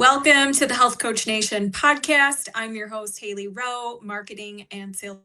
Welcome to the Health Coach Nation podcast. I'm your host, Hailey Rowe, marketing and sales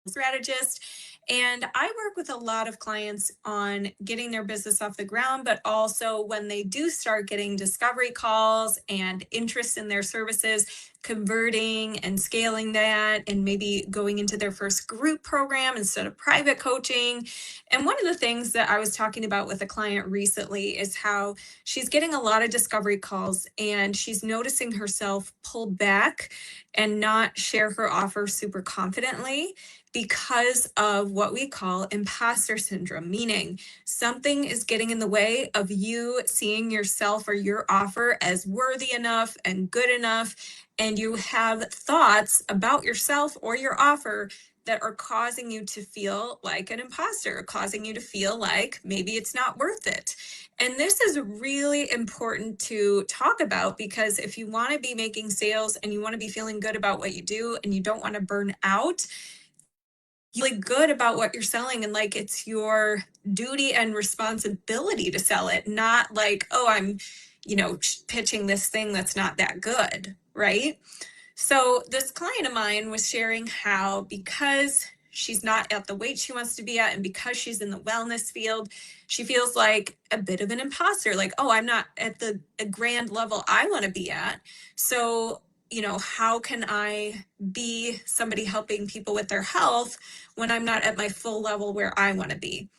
strategist. And I work with a lot of clients on getting their business off the ground, but also when they do start getting discovery calls and interest in their services, converting and scaling that, and maybe going into their first group program instead of private coaching. And one of the things that I was talking about with a client recently is how she's getting a lot of discovery calls and she's noticing herself pull back and not share her offer super confidently because of what we call imposter syndrome, meaning something is getting in the way of you seeing yourself or your offer as worthy enough and good enough. And you have thoughts about yourself or your offer that are causing you to feel like an imposter, causing you to feel like maybe it's not worth it. And this is really important to talk about because if you want to be making sales and you want to be feeling good about what you do and you don't want to burn out, really good about what you're selling and like it's your duty and responsibility to sell it, not like, oh, I'm, pitching this thing that's not that good, right? So this client of mine was sharing how because she's not at the weight she wants to be at and because she's in the wellness field, she feels like a bit of an imposter, like, oh, I'm not at the grand level I want to be at. So, how can I be somebody helping people with their health when I'm not at my full level where I want to be?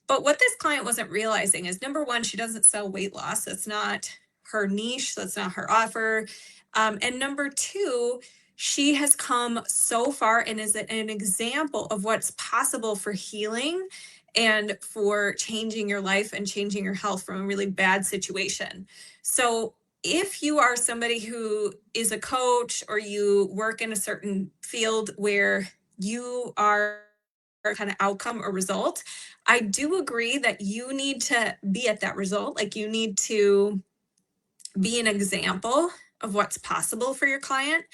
But what this client wasn't realizing is, number one, she doesn't sell weight loss. That's not her niche. That's not her offer. And number two, she has come so far and is an example of what's possible for healing and for changing your life and changing your health from a really bad situation. So if you are somebody who is a coach or you work in a certain field where you are kind of outcome or result, I do agree that you need to be at that result. Like you need to be an example of what's possible for your client.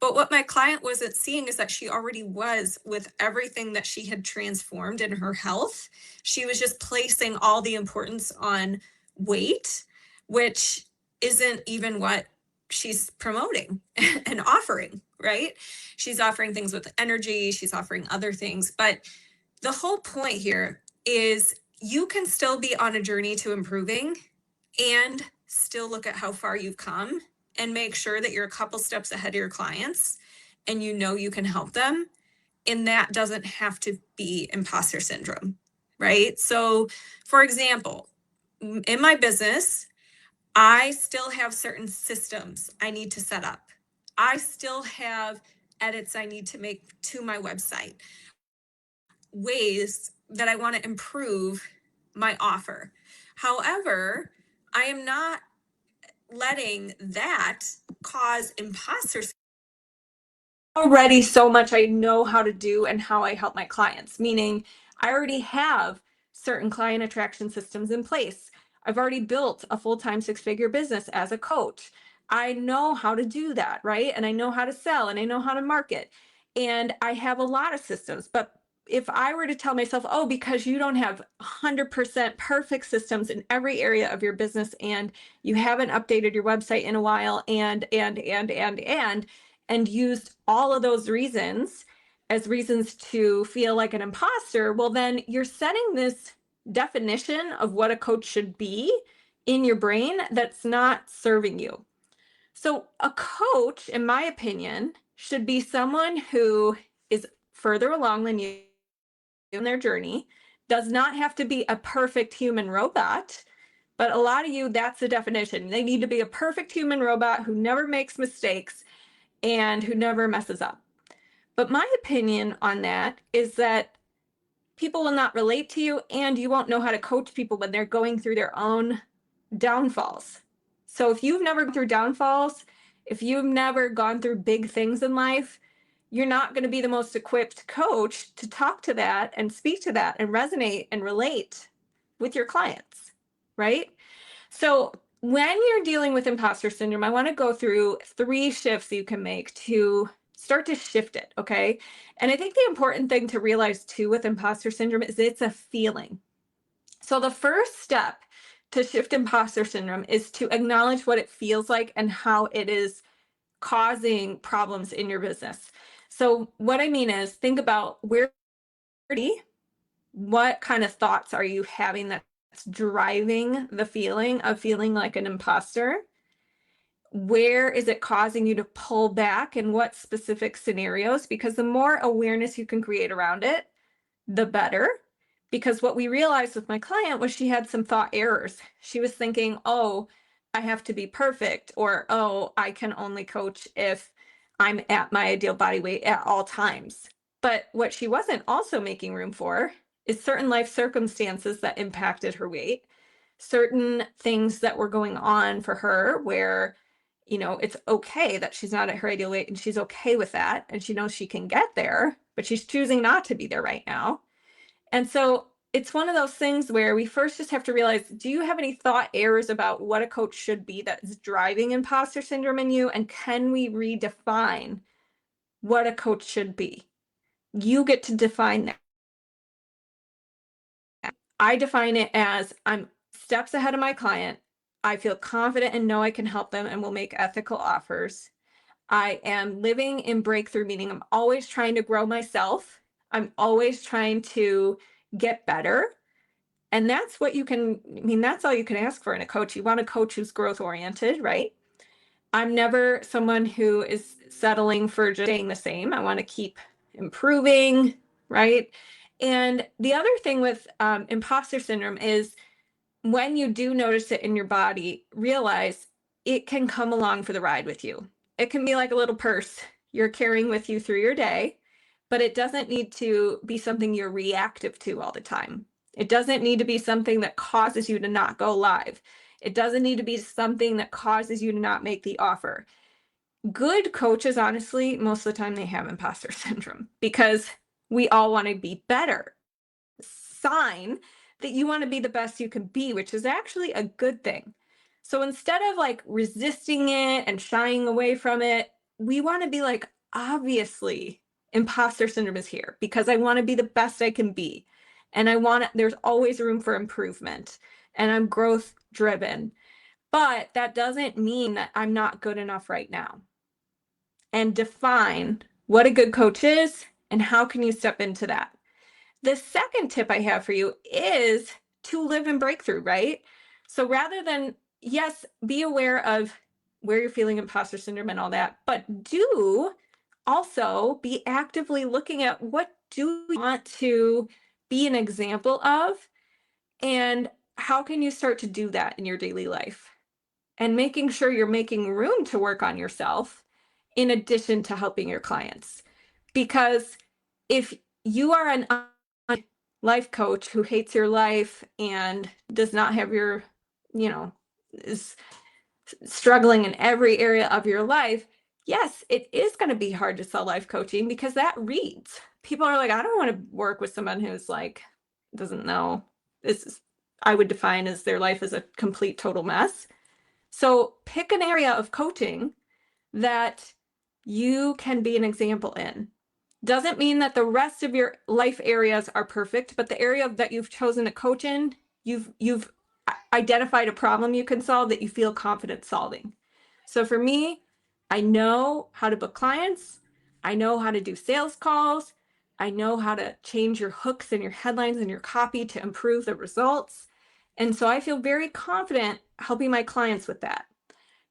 But what my client wasn't seeing is that she already was with everything that she had transformed in her health. She was just placing all the importance on weight, which isn't even what she's promoting and offering, right? She's offering things with energy, she's offering other things. But the whole point here is you can still be on a journey to improving and still look at how far you've come and make sure that you're a couple steps ahead of your clients and you can help them. And that doesn't have to be imposter syndrome, right? So, for example, in my business, I still have certain systems I need to set up. I still have edits I need to make to my website, ways that I want to improve my offer. However, I am not letting that cause imposter syndrome. Already so much I know how to do and how I help my clients, meaning I already have certain client attraction systems in place. I've already built a full-time six-figure business as a coach. I know how to do that, right? And I know how to sell and I know how to market. And I have a lot of systems, but if I were to tell myself, oh, because you don't have 100% perfect systems in every area of your business and you haven't updated your website in a while and used all of those reasons as reasons to feel like an imposter, well, then you're setting this definition of what a coach should be in your brain that's not serving you. So a coach, in my opinion, should be someone who is further along than you in their journey, does not have to be a perfect human robot, but a lot of you, that's the definition. They need to be a perfect human robot who never makes mistakes and who never messes up. But my opinion on that is that people will not relate to you and you won't know how to coach people when they're going through their own downfalls. So if you've never gone through downfalls, if you've never gone through big things in life, you're not going to be the most equipped coach to talk to that and speak to that and resonate and relate with your clients, right? So when you're dealing with imposter syndrome, I want to go through 3 shifts you can make to start to shift it, okay? And I think the important thing to realize too with imposter syndrome is it's a feeling. So the first step to shift imposter syndrome is to acknowledge what it feels like and how it is causing problems in your business. So what I mean is, think about what kind of thoughts are you having that's driving the feeling of feeling like an imposter? Where is it causing you to pull back, and what specific scenarios? Because the more awareness you can create around it, the better. Because what we realized with my client was she had some thought errors. She was thinking, oh, I have to be perfect, or oh, I can only coach if I'm at my ideal body weight at all times. But what she wasn't also making room for is certain life circumstances that impacted her weight, certain things that were going on for her where, it's okay that she's not at her ideal weight and she's okay with that. And she knows she can get there, but she's choosing not to be there right now. And so it's one of those things where we first just have to realize, do you have any thought errors about what a coach should be that is driving imposter syndrome in you? And can we redefine what a coach should be? You get to define that. I define it as I'm steps ahead of my client. I feel confident and know I can help them and will make ethical offers. I am living in breakthrough, meaning I'm always trying to grow myself. I'm always trying to get better. And that's what that's all you can ask for in a coach. You want a coach who's growth oriented, right? I'm never someone who is settling for just staying the same. I want to keep improving, right? And the other thing with imposter syndrome is, when you do notice it in your body, realize it can come along for the ride with you. It can be like a little purse you're carrying with you through your day, but it doesn't need to be something you're reactive to all the time. It doesn't need to be something that causes you to not go live. It doesn't need to be something that causes you to not make the offer. Good coaches, honestly, most of the time they have imposter syndrome because we all want to be better. Sign that you want to be the best you can be, which is actually a good thing. So instead of like resisting it and shying away from it, we want to be like, obviously, imposter syndrome is here because I want to be the best I can be. And there's always room for improvement. And I'm growth driven. But that doesn't mean that I'm not good enough right now. And define what a good coach is and how can you step into that. The second tip I have for you is to live in breakthrough, right? So rather than, yes, be aware of where you're feeling imposter syndrome and all that, but do also be actively looking at what do you want to be an example of, and how can you start to do that in your daily life? And making sure you're making room to work on yourself in addition to helping your clients. Because if you are an life coach who hates your life and does not have is struggling in every area of your life, yes, it is going to be hard to sell life coaching because that reads. People are like, I don't want to work with someone who's like, doesn't know. I would define as their life is a complete total mess. So pick an area of coaching that you can be an example in. Doesn't mean that the rest of your life areas are perfect, but the area that you've chosen to coach in, you've identified a problem you can solve that you feel confident solving. So for me, I know how to book clients. I know how to do sales calls. I know how to change your hooks and your headlines and your copy to improve the results. And so I feel very confident helping my clients with that.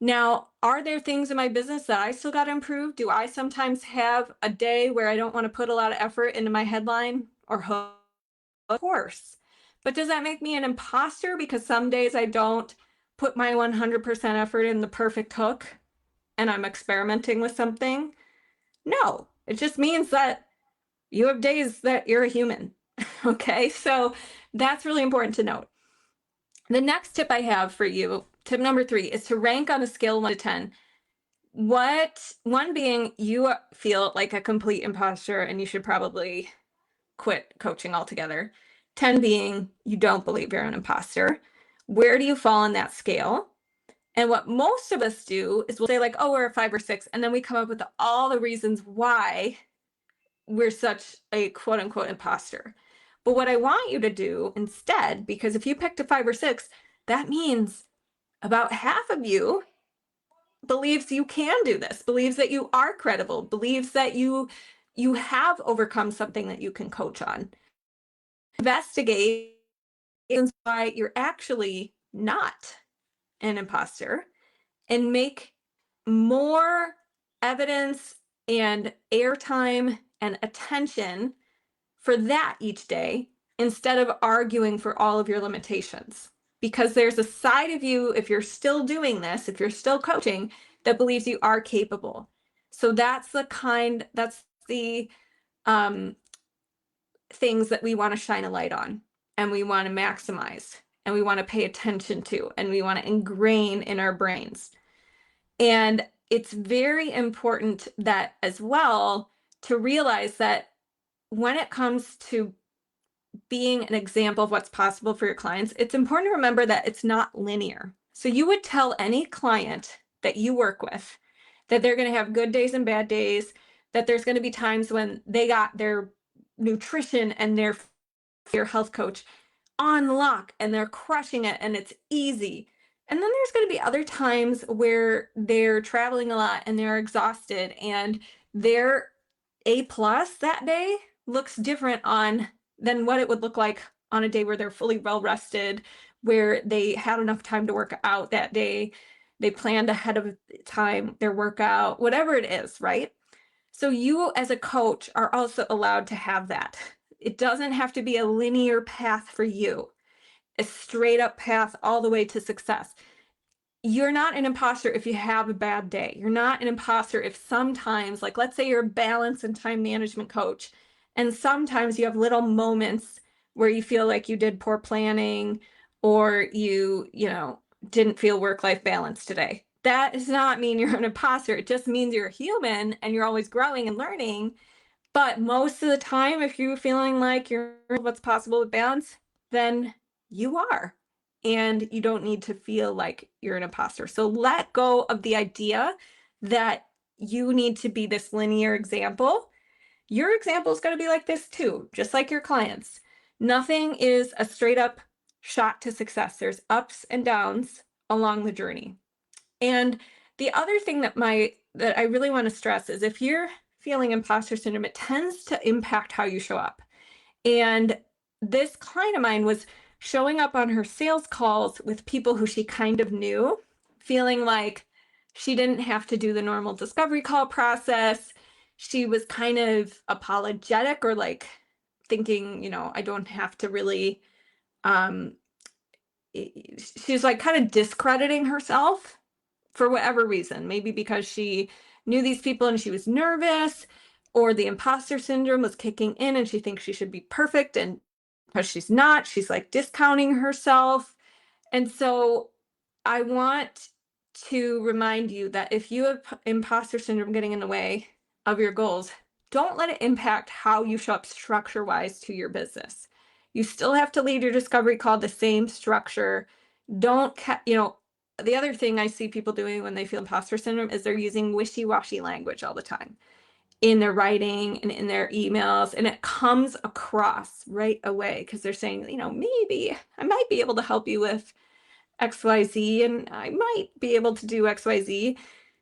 Now, are there things in my business that I still got to improve? Do I sometimes have a day where I don't want to put a lot of effort into my headline or hook? Of course. But does that make me an imposter because some days I don't put my 100% effort in the perfect hook and I'm experimenting with something? No, it just means that you have days that you're a human. Okay, so that's really important to note. The next tip I have for you, tip number 3, is to rank on a scale of 1 to 10. One being you feel like a complete imposter and you should probably quit coaching altogether. 10 being you don't believe you're an imposter. Where do you fall on that scale? And what most of us do is we'll say like, oh, we're a 5 or 6, and then we come up with all the reasons why we're such a quote unquote imposter. But what I want you to do instead, because if you picked a 5 or 6, that means about half of you believes you can do this, believes that you are credible, believes that you have overcome something that you can coach on. Investigate why you're actually not an imposter and make more evidence and airtime and attention for that each day instead of arguing for all of your limitations. Because there's a side of you, if you're still doing this, if you're still coaching, that believes you are capable. So that's the um, things that we want to shine a light on and we want to maximize and we want to pay attention to and we want to ingrain in our brains. And it's very important that as well to realize that when it comes to being an example of what's possible for your clients, it's important to remember that it's not linear. So you would tell any client that you work with that they're going to have good days and bad days, that there's going to be times when they got their nutrition and their health coach on lock and they're crushing it and it's easy. And then there's going to be other times where they're traveling a lot and they're exhausted and their A+ that day looks different than what it would look like on a day where they're fully well rested, where they had enough time to work out that day, they planned ahead of time their workout, whatever it is, right? So you as a coach are also allowed to have that. It doesn't have to be a linear path for you, a straight up path all the way to success. You're not an imposter if you have a bad day. You're not an imposter if sometimes, like let's say you're a balance and time management coach, and sometimes you have little moments where you feel like you did poor planning or you didn't feel work-life balance today. That does not mean you're an imposter. It just means you're human and you're always growing and learning. But most of the time, if you're feeling like you're what's possible with balance, then you are. And you don't need to feel like you're an imposter. So let go of the idea that you need to be this linear example. Your example is going to be like this too, just like your clients. Nothing is a straight up shot to success. There's ups and downs along the journey. And the other thing that I really want to stress is if you're feeling imposter syndrome, it tends to impact how you show up. And this client of mine was showing up on her sales calls with people who she kind of knew, feeling like she didn't have to do the normal discovery call process. She was kind of apologetic or like thinking, I don't have to really, she's like kind of discrediting herself for whatever reason, maybe because she knew these people and she was nervous, or the imposter syndrome was kicking in and she thinks she should be perfect. And because she's not, she's like discounting herself. And so I want to remind you that if you have imposter syndrome getting in the way of your goals, don't let it impact how you show up structure wise to your business. You still have to lead your discovery call the same structure. Don't, the other thing I see people doing when they feel imposter syndrome is they're using wishy-washy language all the time in their writing and in their emails, and it comes across right away because they're saying, maybe I might be able to help you with XYZ and I might be able to do XYZ.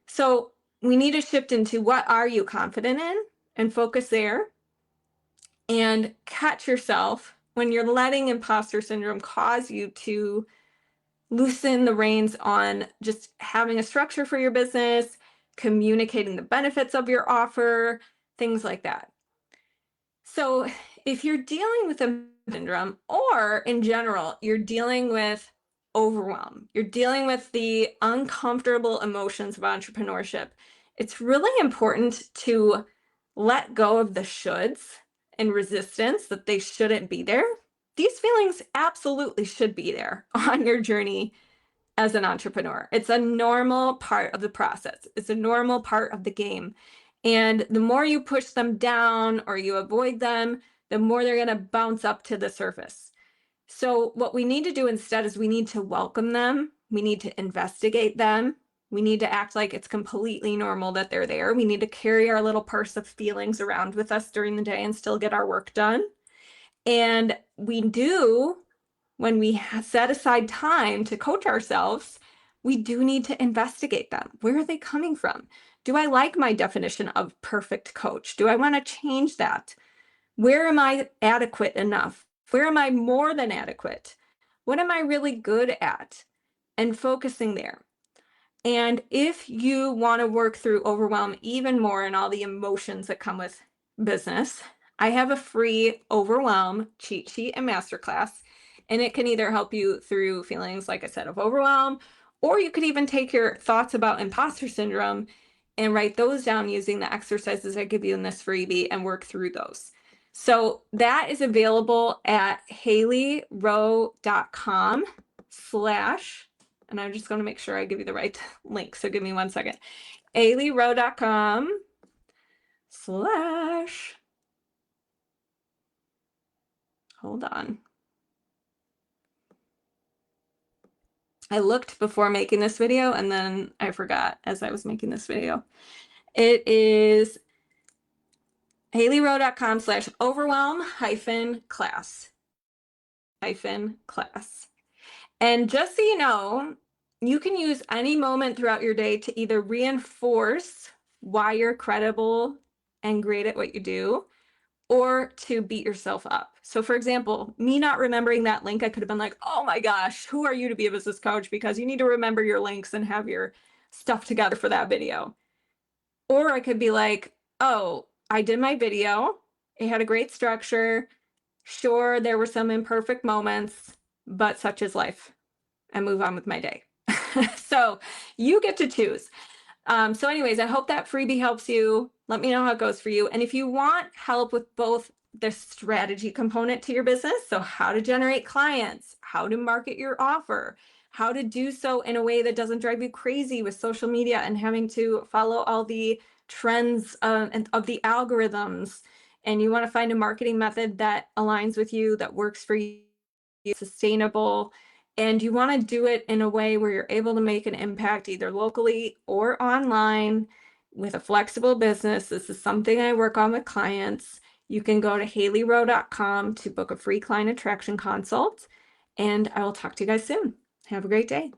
So we need to shift into what are you confident in and focus there and catch yourself when you're letting imposter syndrome cause you to loosen the reins on just having a structure for your business, communicating the benefits of your offer, things like that. So if you're dealing with a syndrome, or in general, you're dealing with overwhelm, you're dealing with the uncomfortable emotions of entrepreneurship, it's really important to let go of the shoulds and resistance that they shouldn't be there. These feelings absolutely should be there on your journey as an entrepreneur. It's a normal part of the process. It's a normal part of the game. And the more you push them down or you avoid them, the more they're going to bounce up to the surface. So what we need to do instead is we need to welcome them. We need to investigate them. We need to act like it's completely normal that they're there. We need to carry our little purse of feelings around with us during the day and still get our work done. And we do when we set aside time to coach ourselves, we do need to investigate them. Where are they coming from? Do I like my definition of perfect coach? Do I want to change that? Where am I adequate enough? Where am I more than adequate? What am I really good at? And focusing there. And if you want to work through overwhelm even more and all the emotions that come with business, I have a free overwhelm cheat sheet and masterclass. And it can either help you through feelings, like I said, of overwhelm, or you could even take your thoughts about imposter syndrome and write those down using the exercises I give you in this freebie and work through those. So that is available at haileyrowe.com/ and I'm just going to make sure I give you the right link. So give me 1 second. haileyrowe.com/ hold on. I looked before making this video and then I forgot as I was making this video. It is haileyrowe.com/overwhelm-class. And just so you know, you can use any moment throughout your day to either reinforce why you're credible and great at what you do, or to beat yourself up. So for example, me not remembering that link, I could have been like, oh my gosh, who are you to be a business coach? Because you need to remember your links and have your stuff together for that video. Or I could be like, oh, I did my video. It had a great structure. Sure, there were some imperfect moments, but such is life, and move on with my day. So you get to choose. So anyways, I hope that freebie helps you. Let me know how it goes for you. And if you want help with both the strategy component to your business, so how to generate clients, how to market your offer, how to do so in a way that doesn't drive you crazy with social media and having to follow all the trends and of the algorithms, and you want to find a marketing method that aligns with you, that works for you, sustainable, and you want to do it in a way where you're able to make an impact either locally or online with a flexible business. This is something I work on with clients. You can go to haileyrowe.com to book a free client attraction consult, and I will talk to you guys soon. Have a great day.